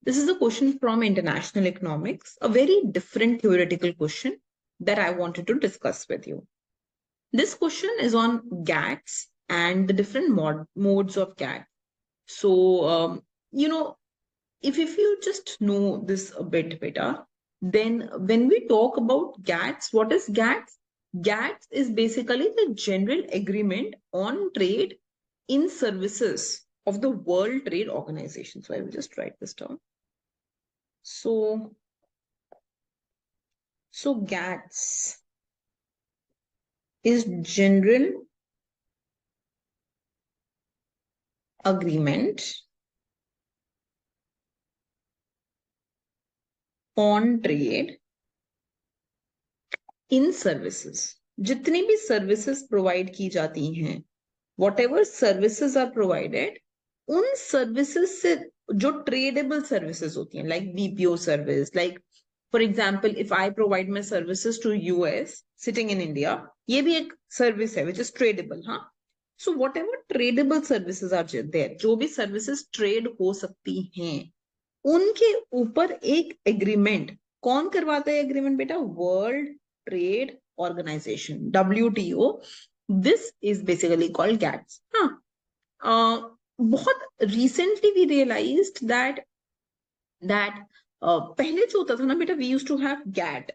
This is a question from International Economics, a very different theoretical question that I wanted to discuss with you. This question is on GATS and the different modes of GAT. So, if you just know this a bit better, then when we talk about GATS, what is GATS? GATS is basically the general agreement on trade in services of the World Trade Organization. So I will just write this down. So GATS is general agreement on trade in services. जितनी भी services provide की जाती हैं, whatever services are provided, उन services से जो tradable services होती हैं, like BPO service, like for example, if I provide my services to US sitting in India, ये भी एक service है which is tradable, हाँ. So whatever tradable services are there, जो भी services trade हो सकती हैं, उनके ऊपर एक agreement, कौन करवाता है agreement बेटा? World Trade Organization, WTO. This is basically called GATS. हाँ. बहुत recently we realized that पहले जो होता था ना बेटा, we used to have GATT.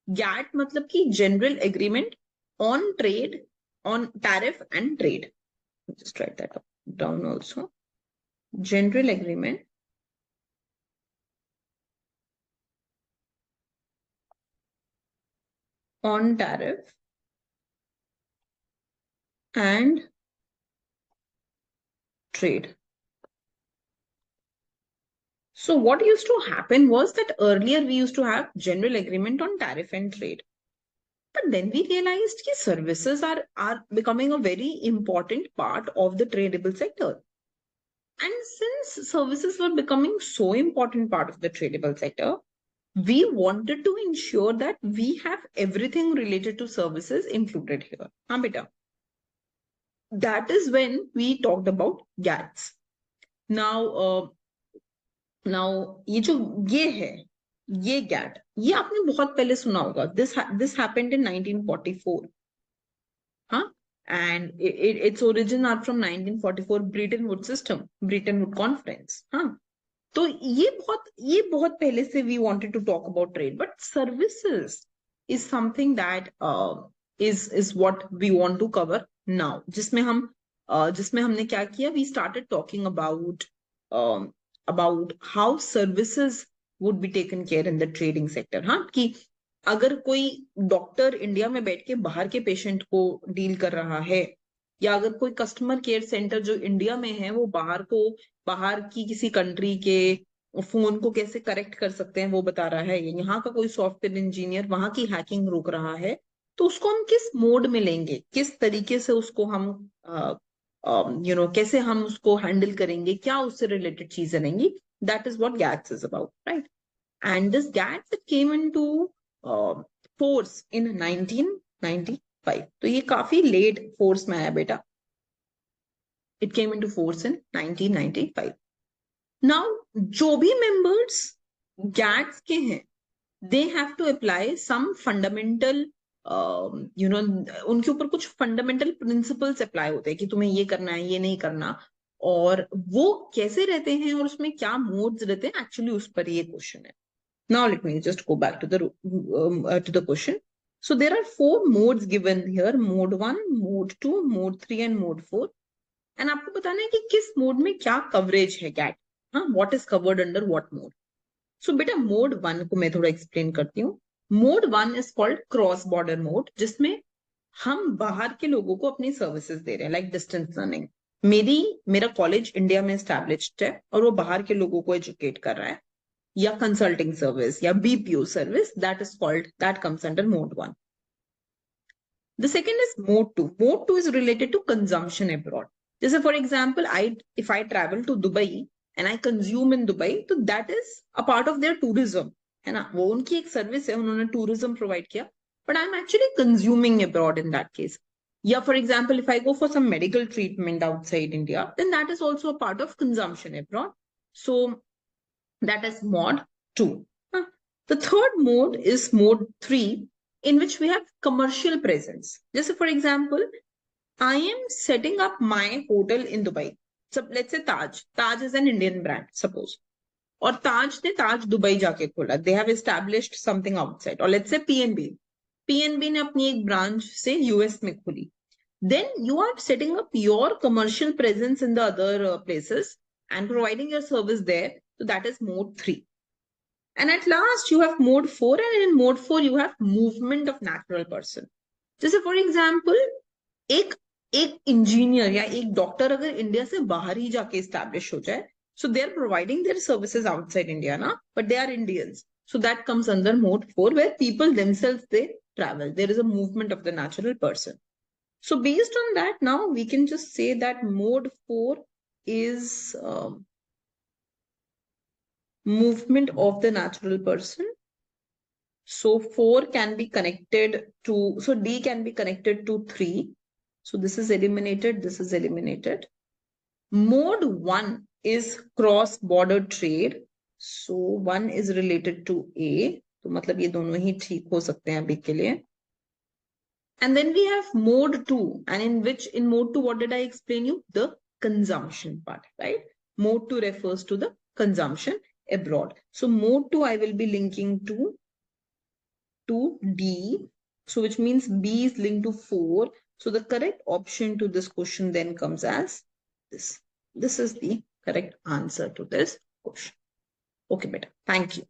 GATT मतलब कि General Agreement on Trade, on Tariff and Trade. Just write that down also. General Agreement on Tariff and Trade. So what used to happen was that earlier we used to have General Agreement on Tariff and Trade. But then we realized that services are becoming a very important part of the tradable sector. And since services were becoming so important part of the tradable sector, we wanted to ensure that we have everything related to services included here. Haan beta. That is when we talked about GATS. Now, ये GATT, ये आपने बहुत पहले सुना होगा. This happened in 1944. Huh? And its origin are from 1944 Bretton Woods system, Bretton Woods Conference. Huh? तो ये बहुत पहले से we wanted to talk about trade, but services is something that is what we want to cover now. जिसमें हमने क्या किया? We started talking about how services would be taken care in the trading sector. हाँ, कि अगर कोई doctor India में बैठ के बाहर के पेशेंट को डील कर रहा है, या अगर कोई कस्टमर केयर सेंटर जो इंडिया में है वो बाहर की किसी कंट्री के फोन को कैसे करेक्ट कर सकते हैं वो बता रहा है, यहाँ का कोई सॉफ्टवेयर इंजीनियर वहां की हैकिंग रोक रहा है, तो उसको हम किस मोड में लेंगे, किस तरीके से उसको हम कैसे हम उसको हैंडल करेंगे, क्या उससे रिलेटेड चीजें रहेंगी. That is what GATS is about, right. And this GATS came into force in 1995. तो ये काफी लेट फोर्स में आया बेटा. It came into force in 1995. Now, जो भी members GATS के हैं, they have to apply some fundamental, उनके ऊपर कुछ fundamental principles apply होते हैं कि तुम्हें ये करना है, ये नहीं करना, और वो कैसे रहते हैं और उसमें क्या modes रहते हैं, actually उस पर ये question है. Now let me just go back to the question. So there are 4 modes given here: mode 1, mode 2, mode 3 and mode 4. And आपको बताना है कि किस मोड में क्या कवरेज है GAT. हाँ, what is covered under what mode. So बेटा मोड 1 को मैं थोड़ा एक्सप्लेन करती हूँ. Mode 1 is called cross border mode, जिसमें हम बाहर के लोगों को अपनी सर्विसेज दे रहे हैं, लाइक डिस्टेंस लर्निंग. मेरा कॉलेज इंडिया में एस्टैब्लिश्ड है और वो बाहर के लोगों को एजुकेट कर रहा है, या कंसल्टिंग सर्विस या BPO service, that comes under mode 1. The second is mode 2. Mode 2 is related to consumption abroad. जैसे for example if I travel to Dubai and I consume in Dubai, तो that is a part of their tourism, है ना. वो उनकी एक service है, उन्होंने tourism provide किया, but I'm actually consuming abroad in that case. या for example, if I go for some medical treatment outside India, then that is also a part of consumption abroad. So that is mod 2. The third mode is mode 3, in which we have commercial presence. Just for example, I am setting up my hotel in Dubai. So let's say Taj. Taj is an Indian brand, suppose. Or Taj ne Taj Dubai जाके खोला. They have established something outside. Or let's say PNB. PNB ने अपनी एक branch से US में खोली. Then you are setting up your commercial presence in the other places and providing your service there. So that is mode 3. And at last you have mode 4, and in mode 4 you have movement of natural person. जैसे for example, एक engineer या एक doctor अगर India से बाहर ही जाके establish हो जाए, so they are providing their services outside India, na? But they are Indians. So that comes under mode 4, where people themselves, they travel. There is a movement of the natural person. So based on that, now we can just say that mode 4 is movement of the natural person. So 4 can be connected to, so D can be connected to 3. So this is eliminated, this is eliminated. Mode 1 is cross-border trade. So 1 is related to A. तो मतलब ये दोनों ही ठीक हो सकते हैं अभी के लिए. And then we have mode 2, and in mode 2, what did I explain you? The consumption part, right? Mode 2 refers to the consumption abroad. So mode 2 I will be linking to D. So which means B is linked to 4. So the correct option to this question then comes as this. This is the correct answer to this question. Okay, beta. Thank you.